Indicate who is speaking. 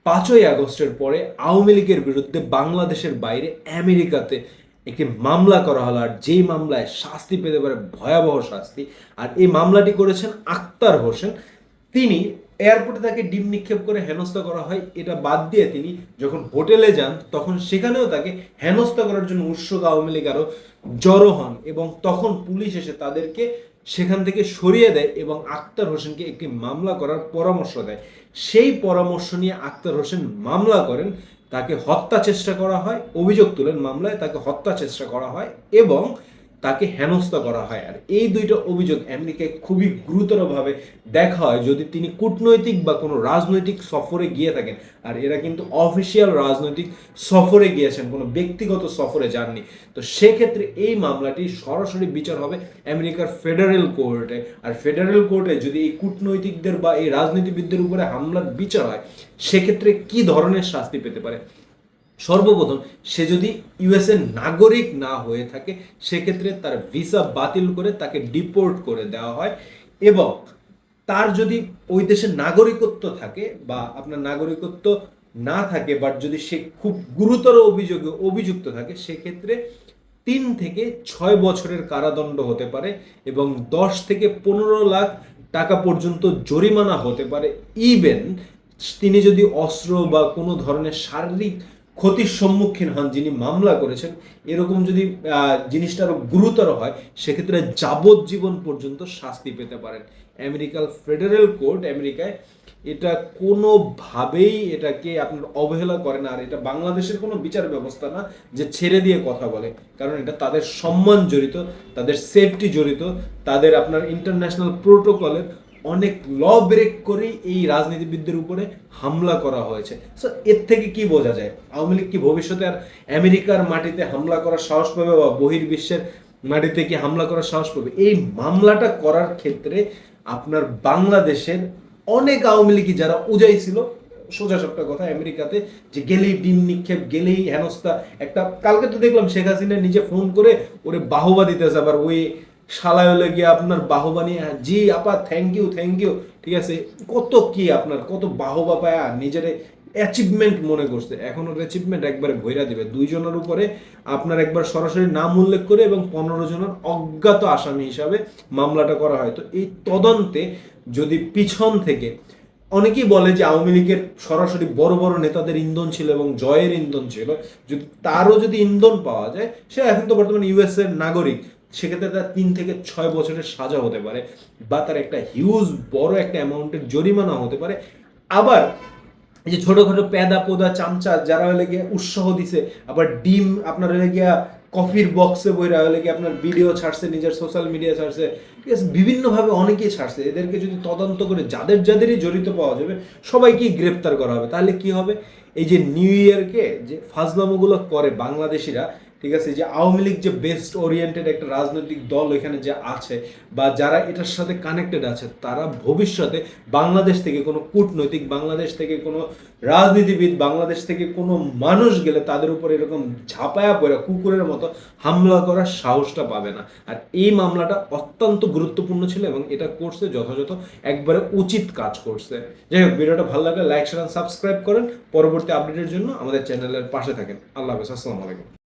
Speaker 1: 5ই আগস্টের পরে আওয়ামী লীগের বিরুদ্ধে বাংলাদেশের বাইরে আমেরিকাতে একটি মামলা করা হলো, আর যেই মামলায় শাস্তি পেতে পারে ভয়াবহ শাস্তি। আর এই মামলাটি করেছেন আক্তার হোসেন। তিনি এয়ারপোর্টে তাকে ডিম নিক্ষেপ করে হেনস্থা করা হয়। এটা বাদ দিয়ে তিনি যখন হোটেলে যান তখন সেখানেও তাকে হেনস্থা করার জন্য উৎসুক আওয়ামী লীগ আরো জড়ো হন, এবং তখন পুলিশ এসে তাদেরকে সেখান থেকে সরিয়ে দেয় এবং আক্তার হোসেনকে একটি মামলা করার পরামর্শ দেয়। সেই পরামর্শ নিয়ে আক্তার হোসেন মামলা করেন, তাকে হত্যা চেষ্টা করা হয়, অভিযোগ তুলেন মামলায়, তাকে হত্যা চেষ্টা করা হয় এবং তাকে হেনস্থা করা হয়। আর এই দুইটা অভিযোগ আমেরিকায় খুবই গুরুতরভাবে দেখা হয় যদি তিনি কূটনৈতিক বা কোনো রাজনৈতিক সফরে গিয়ে থাকেন। আর এরা কিন্তু অফিসিয়াল রাজনৈতিক সফরে গিয়েছেন, কোনো ব্যক্তিগত সফরে যাননি। তো সেক্ষেত্রে এই মামলাটি সরাসরি বিচার হবে আমেরিকার ফেডারেল কোর্টে। আর ফেডারেল কোর্টে যদি এই কূটনৈতিকদের বা এই রাজনীতিবিদদের উপরে হামলার বিচার হয়, সেক্ষেত্রে কি ধরনের শাস্তি পেতে পারে? সর্বপ্রথম, সে যদি ইউএস এর নাগরিক না হয়ে থাকে সেক্ষেত্রে তার ভিসা বাতিল করে তাকে ডিপোর্ট করে দেওয়া হয়, এবং তার যদি ওই দেশের নাগরিকত্ব থাকে বা আপনার নাগরিকত্ব না থাকে, বাট যদি সে খুব গুরুতর অভিযোগে অভিযুক্ত থাকে, সেক্ষেত্রে 3 থেকে 6 বছরের কারাদণ্ড হতে পারে এবং 10 থেকে 15 লাখ টাকা পর্যন্ত জরিমানা হতে পারে। ইভেন তিনি যদি অস্ত্র বা কোনো ধরনের শারীরিক ক্ষতির সম্মুখীন হন যিনি মামলা করেছেন, এরকম যদি জিনিসটা আরো গুরুতর হয়, সেক্ষেত্রে যাবজ্জীবন পর্যন্ত শাস্তি পেতে পারেন। আমেরিকার ফেডারেল কোর্ট আমেরিকায় এটা কোনোভাবেই এটাকে আপনার অবহেলা করে না। আর এটা বাংলাদেশের কোনো বিচার ব্যবস্থা না যে ছেড়ে দিয়ে কথা বলে, কারণ এটা তাদের সম্মান জড়িত, তাদের সেফটি জড়িত, তাদের আপনার ইন্টারন্যাশনাল প্রোটোকলের অনেক ল ব্রেক করেই এই রাজনীতিবিদদের উপরে হামলা করা হয়েছে। সো এর থেকে কি বোঝা যায়, আওয়ামী লীগ কি ভবিষ্যতে আর আমেরিকার মাটিতে হামলা করার সাহস পাবে বা বহির্বিশ্বের মাটিতে কি হামলা করার সাহস পাবে? এই মামলাটা করার ক্ষেত্রে আপনার বাংলাদেশের অনেক আওয়ামী লীগই যারা উজাইছিল, সোজা সবটা কথা, আমেরিকাতে যে গেলেই ডিম নিক্ষেপ, গেলেই হেনস্থা। একটা কালকে তো দেখলাম শেখ হাসিনা নিজে ফোন করে ওরে বাহবা দিতেছে, আবার ওই শালায় হলে গিয়ে আপনার বাহবা নিয়ে, জি আপা থ্যাংক ইউ থ্যাংক ইউ, ঠিক আছে, কত কি আপনার কত বাহবা পায়া নিজের অ্যাচিভমেন্ট মনে করছে। এখন ওর অ্যাচিভমেন্ট একবারে ভইরা দিবে। 2 জনের উপরে আপনার একবার সরাসরি নাম উল্লেখ করে এবং 15 জনের অজ্ঞাত আসামি হিসাবে মামলাটা করা হয়। তো এই তদন্তে যদি পিছন থেকে, অনেকেই বলে যে আওয়ামী লীগের সরাসরি বড় বড় নেতাদের ইন্ধন ছিল এবং জয়ের ইন্ধন ছিল, যদি তারও যদি ইন্ধন পাওয়া যায়, সে এখন তো বর্তমানে ইউএস এর নাগরিক, সেক্ষেত্রে তার 3 থেকে 6 বছরের সাজা হতে পারে বা তার একটা হিউজ বড় একটা অ্যামাউন্টের জরিমানা হতে পারে। আবার এই যে ছোটখাটো পেদা পোদা চামচা যারা হলে গিয়ে উৎসাহ দিছে, আবার ডিম আপনার হলে গিয়া কফির বক্সে বইরা হলে গিয়ে আপনার ভিডিও ছাড়ছে, নিজের সোশ্যাল মিডিয়া ছাড়ছে, ঠিক আছে, বিভিন্নভাবে অনেকেই ছাড়ছে। এদেরকে যদি তদন্ত করে যাদেরই জড়িত পাওয়া যাবে সবাইকেই গ্রেপ্তার করা হবে। তাহলে কি হবে, এই যে নিউ ইয়ারকে যে ফাজলামোগুলো করে বাংলাদেশিরা, ঠিক আছে, যে আওয়ামী লীগ যে বেস্ট ওরিয়েন্টেড একটা রাজনৈতিক দল এখানে যে আছে বা যারা এটার সাথে কানেক্টেড আছে, তারা ভবিষ্যতে বাংলাদেশ থেকে কোনো কূটনৈতিক, বাংলাদেশ থেকে কোনো রাজনীতিবিদ, বাংলাদেশ থেকে কোনো মানুষ গেলে তাদের উপর এরকম ঝাঁপায়া পড়ে কুকুরের মতো হামলা করার সাহসটা পাবে না। আর এই মামলাটা অত্যন্ত গুরুত্বপূর্ণ ছিল এবং এটা করছে যথাযথ একবারে উচিত কাজ করছে। যাই হোক, ভিডিওটা ভালো লাগলে লাইক শেয়ার সাবস্ক্রাইব করেন। পরবর্তী আপডেটের জন্য আমাদের চ্যানেলের পাশে থাকেন। আল্লাহ হাফেজ, আসসালামু আলাইকুম।